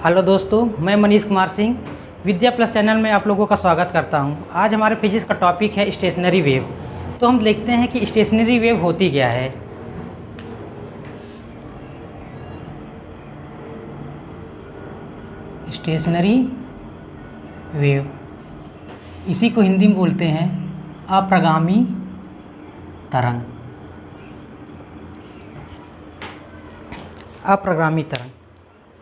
Hello दोस्तों, मैं मनीष कुमार सिंह विद्या plus channel में आप लोगों का स्वागत करता हूं। आज हमारे फिजिक्स का टॉपिक है स्टेशनरी वेव। तो हम देखते हैं कि स्टेशनरी वेव होती क्या है। स्टेशनरी वेव, इसी को हिंदी में बोलते हैं अप्रगामी तरंग। अप्रगामी तरंग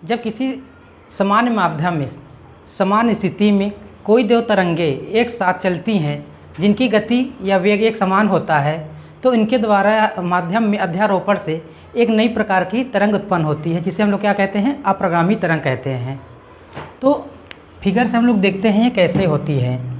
जब किसी सामान्य माध्यम में समान स्थिति में कोई दो तरंगें एक साथ चलती हैं जिनकी गति या वेग एक समान होता है, तो इनके द्वारा माध्यम में अध्यारोपण से एक नई प्रकार की तरंग उत्पन्न होती है, जिसे हम लोग क्या कहते हैं, अप्रगामी तरंग कहते हैं। तो फिगर से हम लोग देखते हैं ये कैसे होती है।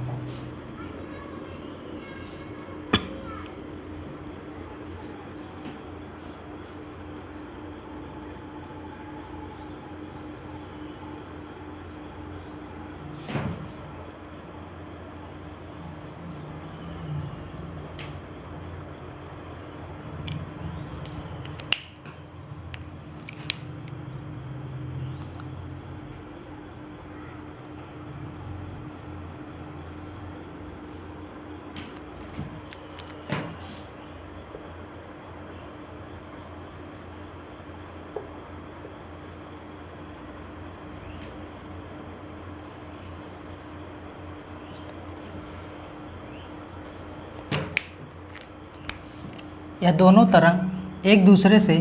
यह दोनों तरंग एक दूसरे से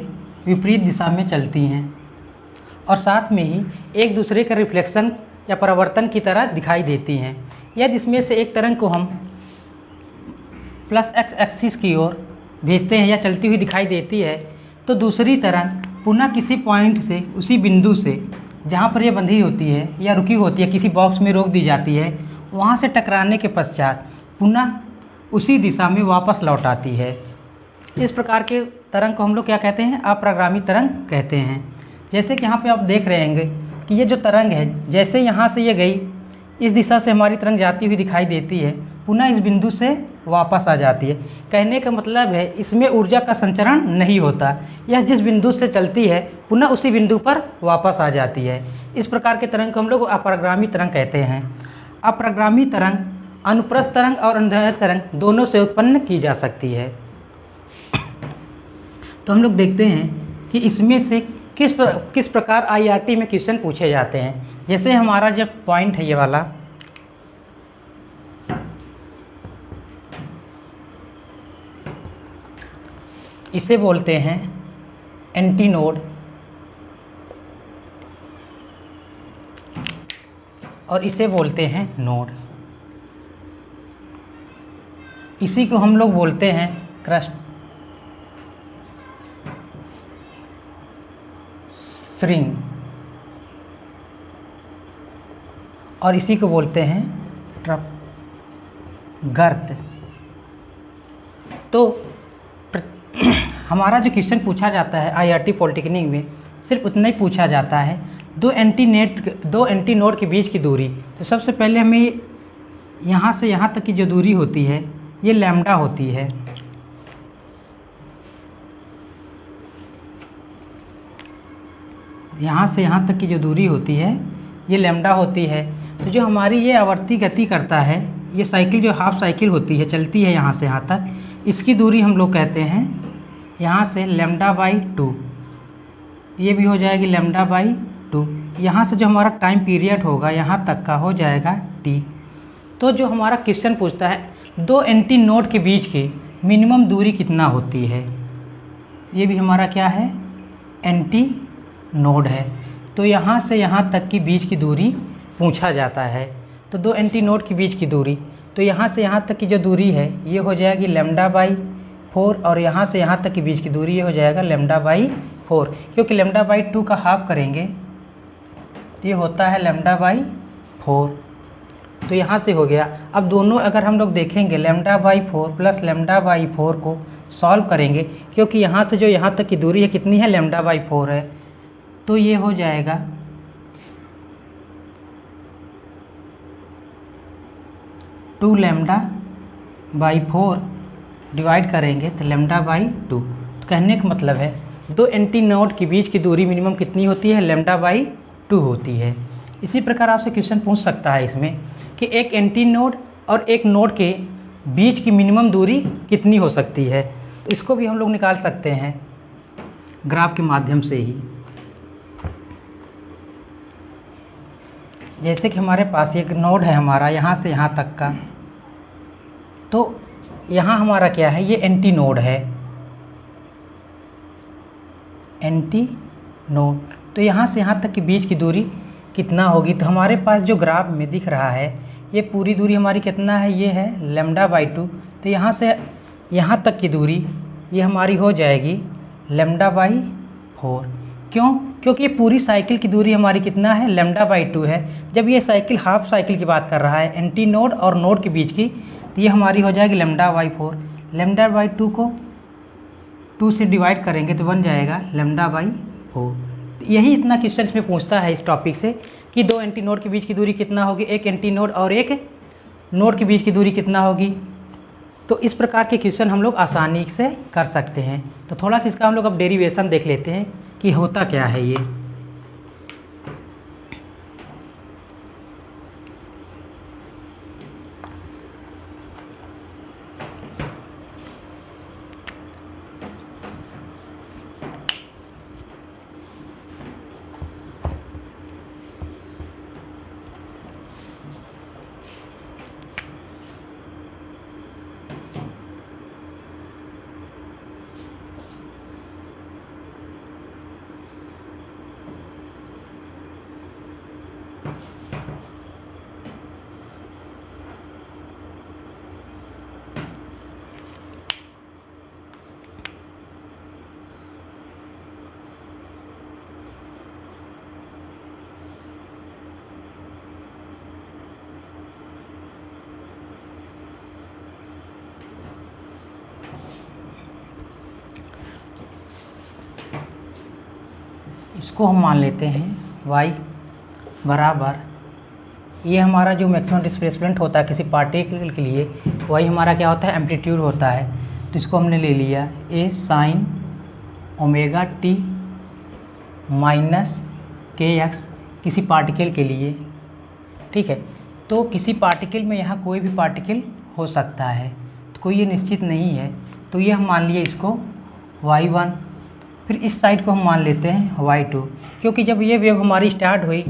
विपरीत दिशा में चलती हैं और साथ में ही एक दूसरे का रिफ्लेक्शन या परावर्तन की तरह दिखाई देती हैं। यदि इसमें से एक तरंग को हम प्लस एक्स एक्सिस की ओर भेजते हैं या चलती हुई दिखाई देती है, तो दूसरी तरंग पुनः किसी पॉइंट से, उसी बिंदु से जहाँ पर यह बंधी होती है या रुकी होती है, किसी बॉक्स में रोक दी जाती है, वहाँ से टकराने के पश्चात पुनः उसी दिशा में वापस लौट आती है। इस प्रकार के तरंग को हम लोग क्या कहते हैं, अप्रगामी तरंग कहते हैं। जैसे कि यहाँ पे आप देख रहे होंगे कि ये जो तरंग है, जैसे यहाँ से ये गई, इस दिशा से हमारी तरंग जाती हुई दिखाई देती है, पुनः इस बिंदु से वापस आ जाती है। कहने का मतलब है इसमें ऊर्जा का संचरण नहीं होता, यह जिस बिंदु से चलती है पुनः उसी बिंदु पर वापस आ जाती है। इस प्रकार के तरंग को हम लोग अप्रगामी तरंग कहते हैं। अप्रगामी तरंग अनुप्रस्थ तरंग और अनुदैर्ध्य तरंग दोनों से उत्पन्न की जा सकती है। तो हम लोग देखते हैं कि इसमें से किस प्रकार आईआरटी में क्वेश्चन पूछे जाते हैं। जैसे हमारा जब पॉइंट है ये वाला, इसे बोलते हैं एंटी नोड और इसे बोलते हैं नोड। इसी को हम लोग बोलते हैं क्रस्ट रिंग और इसी को बोलते हैं गर्त। तो हमारा जो क्वेश्चन पूछा जाता है आईआरटी पॉलिटेक्निक में, सिर्फ उतना ही पूछा जाता है, दो एंटी नोड के बीच की दूरी। तो सबसे पहले हमें यहाँ से यहाँ तक की जो दूरी होती है ये लैम्डा होती है। यहाँ से यहाँ तक की जो दूरी होती है ये लैम्डा होती है। तो जो हमारी ये आवर्ती गति करता है, ये साइकिल जो हाफ साइकिल होती है, चलती है यहाँ से यहाँ तक, इसकी दूरी हम लोग कहते हैं यहाँ से λ/2। ये भी हो जाएगी λ/2। यहाँ से जो हमारा टाइम पीरियड होगा यहाँ तक का हो जाएगा t। तो जो हमारा क्वेश्चन पूछता है दो एंटी नोड के बीच की मिनिमम दूरी कितना होती है, ये भी हमारा क्या है, एंटी नोड है। तो यहाँ से यहाँ तक की बीच की दूरी पूछा जाता है। तो दो एंटी नोड के बीच की दूरी, तो यहाँ से यहाँ तक की जो दूरी है ये हो जाएगी λ/4 और यहाँ से यहाँ तक की बीच की दूरी ये हो जाएगा λ/4, क्योंकि λ/2 का हाफ करेंगे तो ये होता है λ/4। तो यहाँ से हो गया। अब दोनों अगर हम लोग देखेंगे λ/4 प्लस λ/4 को सॉल्व करेंगे, क्योंकि यहाँ से जो यहाँ तक की दूरी है कितनी है, λ/4 है, तो ये हो जाएगा 2λ/4 डिवाइड करेंगे तो λ/2। तो कहने का मतलब है दो एंटी नोड के बीच की दूरी मिनिमम कितनी होती है, λ/2 2 होती है। इसी प्रकार आपसे क्वेश्चन पूछ सकता है इसमें कि एक एंटी नोड और एक नोड के बीच की मिनिमम दूरी कितनी हो सकती है। तो इसको भी हम लोग निकाल सकते हैं ग्राफ के माध्यम से ही। जैसे कि हमारे पास एक नोड है हमारा यहाँ से यहाँ तक का, तो यहाँ हमारा क्या है, ये एंटी नोड है, एंटी नोड। तो यहाँ से यहाँ तक के बीच की दूरी कितना होगी। तो हमारे पास जो ग्राफ में दिख रहा है ये पूरी दूरी हमारी कितना है, ये है λ/2। तो यहाँ से यहाँ तक की दूरी ये हमारी हो जाएगी λ/4। क्यों? क्योंकि ये पूरी साइकिल की दूरी हमारी कितना है, λ/2 है। जब ये साइकिल हाफ साइकिल की बात कर रहा है एंटी नोड और नोड के बीच की, तो ये हमारी हो जाएगी λ/4। λ/2 को 2 से डिवाइड करेंगे तो बन जाएगा λ/4। यही इतना क्वेश्चन इसमें पूछता है इस टॉपिक से कि दो एंटी नोड के बीच की दूरी कितना होगी, एक एंटी नोड और एक नोड के बीच की दूरी कितना होगी। तो इस प्रकार के क्वेश्चन हम लोग आसानी से कर सकते हैं। तो थोड़ा सा इसका हम लोग अब डेरिवेशन देख लेते हैं कि होता क्या है ये। इसको हम मान लेते हैं y बराबर, ये हमारा जो मैक्सिमम डिस्प्लेसमेंट होता है किसी पार्टिकल के लिए, वही हमारा क्या होता है, एम्पलीट्यूड होता है। तो इसको हमने ले लिया a sin ω t minus kx किसी पार्टिकल के लिए, ठीक है। तो किसी पार्टिकल में यहाँ कोई भी पार्टिकल हो सकता है, तो कोई ये निश्चित नहीं है। तो ये हम मान लिए इसको y1, फिर इस साइड को हम मान लेते हैं y2, क्योंकि जब ये वेव हमारी स्टार्ट हुई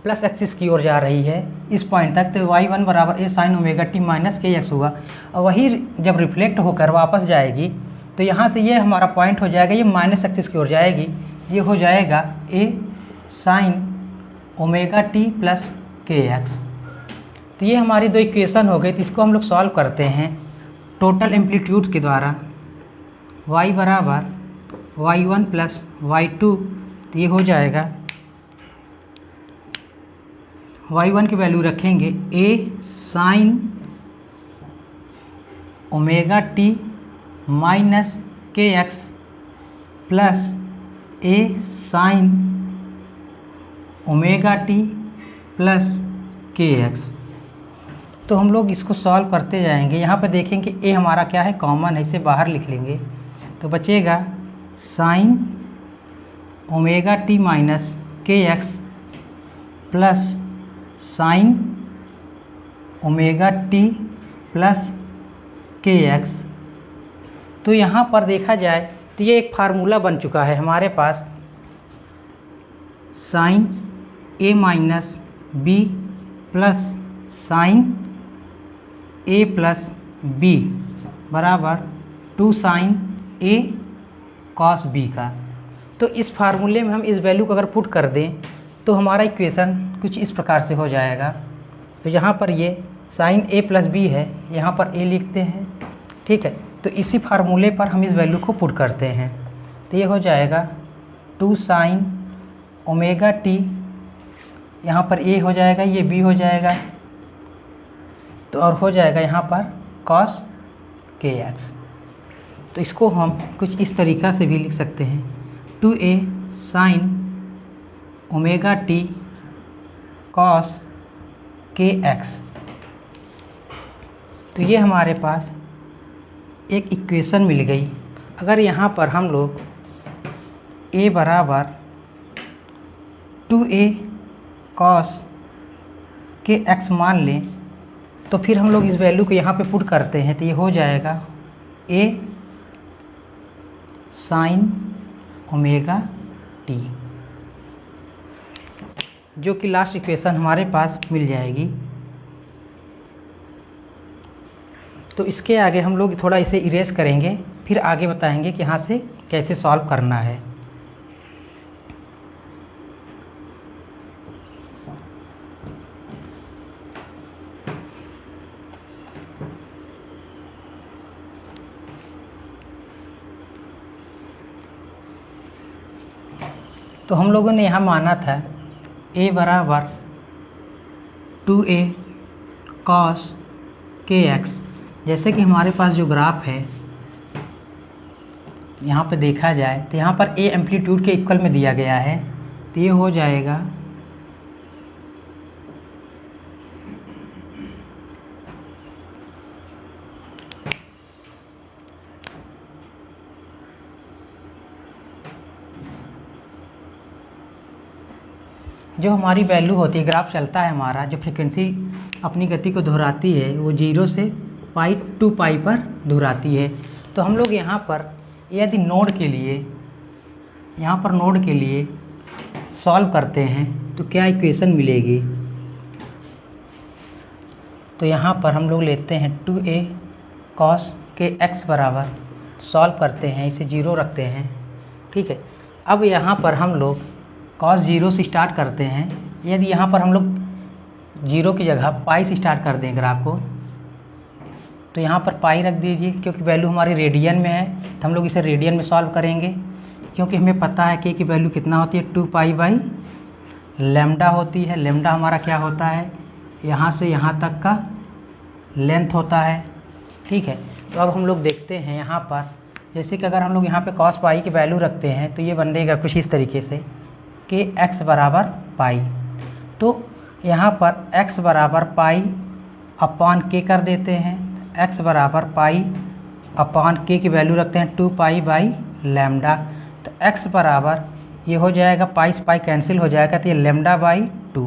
प्लस एक्सिस की ओर जा रही है इस पॉइंट तक, तो y1 बराबर a sin ω t minus kx होगा। और वही जब रिफ्लेक्ट होकर वापस जाएगी तो यहाँ से ये हमारा पॉइंट हो जाएगा, ये माइनस एक्सिस की ओर जाएगी, ये हो जाएगा a sin ω t plus kx। तो ये हमारी दो इक्वेशन हो गई। तो इसको हम लोग सॉल्व करते हैं टोटल एम्पलीट्यूड के द्वारा। y बराबर y1 प्लस y2, तो ये हो जाएगा, y1 की वैल्यू रखेंगे a sin ω t minus kx plus a sin ω t plus kx। तो हम लोग इसको सॉल्व करते जाएंगे। यहाँ पर देखेंगे a हमारा क्या है, कॉमन है, इसे बाहर लिख लेंगे तो बचेगा sin ω t minus kx plus sin ω t plus kx। तो यहाँ पर देखा जाए तो ये एक फार्मूला बन चुका है हमारे पास, sin a minus b plus sin a plus b बराबर 2 sin a cos b का। तो इस फार्मूले में हम इस वैल्यू को अगर पुट कर दें तो हमारा इक्वेशन कुछ इस प्रकार से हो जाएगा। तो यहाँ पर ये sin a प्लस b है, यहाँ पर a लिखते हैं, ठीक है। तो इसी फार्मूले पर हम इस वैल्यू को पुट करते हैं तो ये हो जाएगा 2 sin ω t, यहाँ पर a हो जाएगा, ये b हो जाएगा, तो और हो जाएगा यहाँ पर cos kx। तो इसको हम कुछ इस तरीक़ा से भी लिख सकते हैं 2a sin ω t cos kx। तो ये हमारे पास एक इक्वेशन मिल गई। अगर यहाँ पर हम लोग a बराबर 2a कॉस के एक्स मान लें तो फिर हम लोग इस वैल्यू को यहाँ पे पुट करते हैं तो ये हो जाएगा ए साइन ओमेगा टी, जो कि लास्ट इक्वेशन हमारे पास मिल जाएगी। तो इसके आगे हम लोग थोड़ा इसे इरेज करेंगे, फिर आगे बताएंगे कि यहाँ से कैसे सॉल्व करना है। तो हम लोगों ने यहाँ माना था a बराबर 2a cos kx। जैसे कि हमारे पास जो ग्राफ है यहाँ पे देखा जाए तो यहाँ पर a एम्पलीट्यूड के इक्वल में दिया गया है, तो ये हो जाएगा जो हमारी वैल्यू होती है, ग्राफ चलता है हमारा, जो फ्रीक्वेंसी अपनी गति को दोहराती है वो 0 से पाई टू पाई पर दोहराती है। तो हम लोग यहाँ पर यदि नोड के लिए, यहाँ पर नोड के लिए सॉल्व करते हैं तो क्या इक्वेशन मिलेगी। तो यहाँ पर हम लोग लेते हैं 2a cos के x बराबर, सॉल्व करते हैं, इसे 0 रखते हैं, ठीक है। अब यहाँ पर हम लोग cos 0 से स्टार्ट करते हैं। यदि यहाँ पर हम लोग 0 की जगह पाई से स्टार्ट कर दें ग्राफ को, तो यहाँ पर पाई रख दीजिए, क्योंकि वैल्यू हमारी रेडियन में है तो हम लोग इसे रेडियन में सॉल्व करेंगे, क्योंकि हमें पता है कि वैल्यू कितना होती है 2 पाई बाई लैम्डा होती है। लैम्डा हमारा क्या होता है, यहाँ से यहाँ तक का लेंथ होता है, ठीक है। तो अब हम लोग देखते हैं यहाँ पर, जैसे कि अगर हम लोग यहाँ पे cos पाई की वैल्यू रखते हैं तो ये बनेगा कुछ इस तरीके से कि x बराबर पाई। तो यहाँ पर x बराबर पाई अपान के कर देते हैं, x बराबर पाई अपान के की वैल्यू रखते हैं 2 पाई बाई लैम्डा। तो x बराबर ये हो जाएगा, पाई से पाई कैंसिल हो जाएगा, तो ये लैम्डा बाई 2।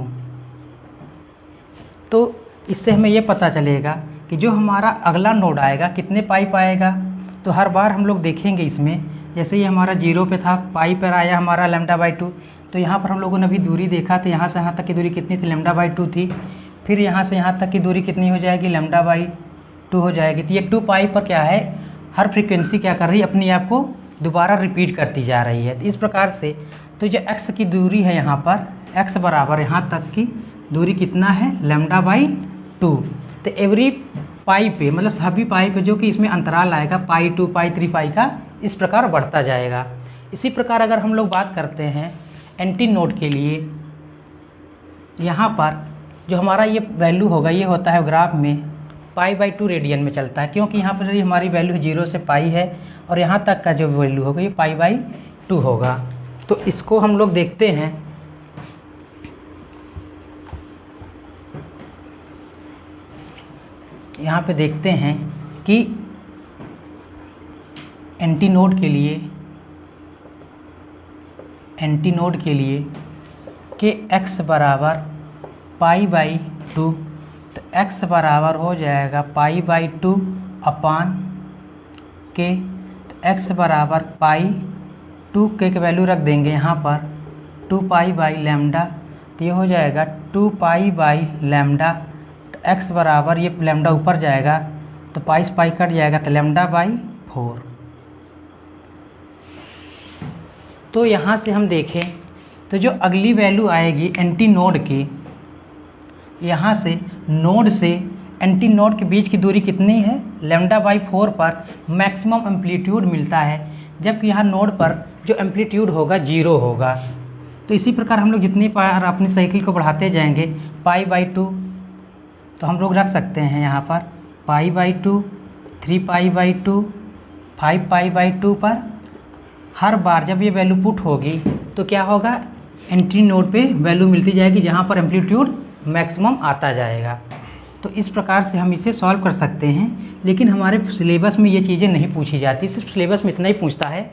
तो इससे हमें ये पता चलेगा कि जो हमारा अगला नोड आएगा कितने पाई पाएगा। तो हर बार हम लोग देखेंगे इसमें, जैसे ये हमारा 0 पे था, पाई पर आया हमारा लैम्डा बाई 2, तो यहाँ पर हम लोगों ने अभी दूरी देखा तो यहाँ से यहाँ तक की दूरी कितनी थी, लैम्डा बाई 2 थी। फिर यहाँ से यहाँ तक की दूरी कितनी हो जाएगी, लैम्डा बाई 2 हो जाएगी। तो ये 2 पाई पर क्या है, हर फ्रीक्वेंसी क्या कर रही है, अपने आप को दोबारा रिपीट करती जा रही है। तो इस प्रकार से तो जो x की दूरी है यहाँ पर, x बराबर यहाँ तक की दूरी कितना है, लैम्डा बाई 2। तो एवरी पाई पे, मतलब सभी पाई पे जो कि इसमें अंतराल आएगा, पाई 2 पाई 3 पाई का, इस प्रकार बढ़ता जाएगा। इसी प्रकार अगर हम लोग बात करते हैं एंटी नोड के लिए, यहाँ पर जो हमारा ये वैल्यू होगा, ये होता है ग्राफ में पाई बाई 2 रेडियन में चलता है, क्योंकि यहाँ पर हमारी वैल्यू 0 से पाई है और यहाँ तक का जो वैल्यू होगा ये पाई बाई 2 होगा। तो इसको हम लोग देखते हैं, यहाँ पे देखते हैं कि एंटी नोड के लिए कि x बराबर पाई बाई 2, तो x बराबर हो जाएगा पाई बाई 2 अपान के। तो x बराबर पाई 2 के वैल्यू रख देंगे यहाँ पर 2 पाई बाई लैम्डा, तो ये हो जाएगा 2 पाई बाई लैम्डा। तो x बराबर, ये लैम्डा ऊपर जाएगा तो पाई से पाई कट जाएगा, तो लैम्डा बाई 4। तो यहाँ से हम देखें तो जो अगली वैल्यू आएगी एंटी नोड की, यहाँ से नोड से एंटी नोड के बीच की दूरी कितनी है, लैम्डा बाई 4 पर मैक्सिमम एम्पलीट्यूड मिलता है, जबकि यहाँ नोड पर जो एम्पलीट्यूड होगा 0 होगा। तो इसी प्रकार हम लोग जितनी बार अपनी साइकिल को बढ़ाते जाएंगे, पाई बाई 2 तो हम लोग रख सकते हैं यहाँ पर pi by 2, 3 pi by 2, 5 pi by 2 पर हर बार जब ये वैल्यू पुट होगी तो क्या होगा, एंट्री नोड पे वैल्यू मिलती जाएगी जहाँ पर एम्पलीट्यूड मैक्सिमम आता जाएगा। तो इस प्रकार से हम इसे सॉल्व कर सकते हैं, लेकिन हमारे सिलेबस में ये चीज़ें नहीं पूछी जाती। सिर्फ सिलेबस में इतना ही पूछता है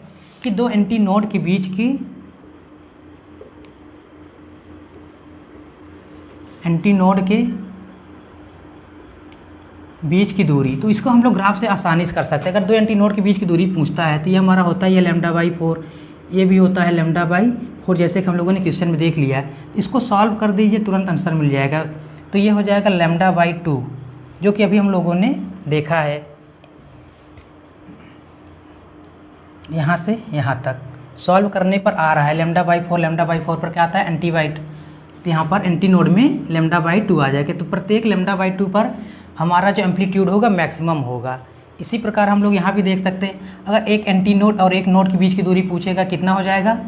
कि दो एंटी नोड के बीच की एंटी नोड के बीच की दूरी, तो इसको हम लोग ग्राफ से आसानी से कर सकते हैं। अगर दो एंटी नोड के बीच की दूरी पूछता है तो ये हमारा होता है ये λ/4, ये भी होता है λ/4, जैसे कि हम लोगों ने क्वेश्चन में देख लिया है। इसको सॉल्व कर दीजिए, तुरंत आंसर मिल जाएगा। तो ये हो जाएगा λ/2, जो कि अभी हम लोगों ने देखा है, यहाँ से यहाँ तक सॉल्व करने पर आ रहा है λ/4 पर क्या आता है एंटी/2, तो यहाँ पर एंटी नोड में λ/2 आ जाएगा। तो प्रत्येक λ/2 पर हमारा जो एम्पलीट्यूड होगा मैक्सिमम होगा। इसी प्रकार हम लोग यहाँ भी देख सकते हैं, अगर एक एंटी नोड और एक नोड के बीच की दूरी पूछेगा कितना हो जाएगा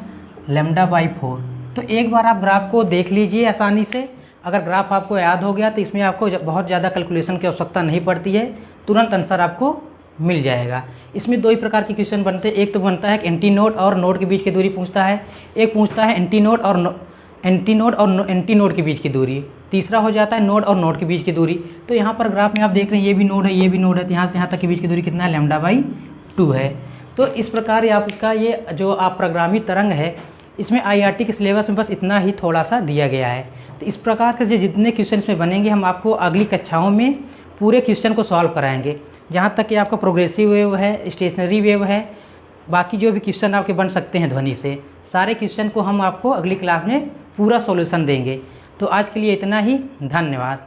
λ/4। तो एक बार आप ग्राफ को देख लीजिए आसानी से। अगर ग्राफ आपको याद हो गया तो इसमें आपको बहुत ज़्यादा कैलकुलेशन की आवश्यकता नहीं पड़ती है, तुरंत आंसर आपको मिल जाएगा। इसमें दो ही प्रकार के क्वेश्चन बनते हैं, एक तो बनता है कि एंटी नोड और नोड के बीच की दूरी पूछता है, एक पूछता है एंटी नोड और एंटी नोड के बीच की दूरी, तीसरा हो जाता है नोड और नोड के बीच की दूरी। तो यहाँ पर ग्राफ में आप देख रहे हैं ये भी नोड है, ये भी नोड है, तो यहाँ से यहाँ तक के बीच की दूरी कितना है λ/2 है। तो इस प्रकार आपका ये जो आप प्रोग्रामी तरंग है, इसमें IRT के सिलेबस में बस इतना ही थोड़ा सा दिया गया है। तो इस प्रकार के जो जितने क्वेश्चन इसमें बनेंगे, हम आपको अगली कक्षाओं में पूरे क्वेश्चन को सॉल्व कराएंगे, जहाँ तक कि आपका प्रोग्रेसिव वेव है, स्टेशनरी वेव है, बाकी जो भी क्वेश्चन आपके बन सकते हैं ध्वनि से, सारे क्वेश्चन को हम आपको अगली क्लास में पूरा सॉल्यूशन देंगे। तो आज के लिए इतना ही, धन्यवाद।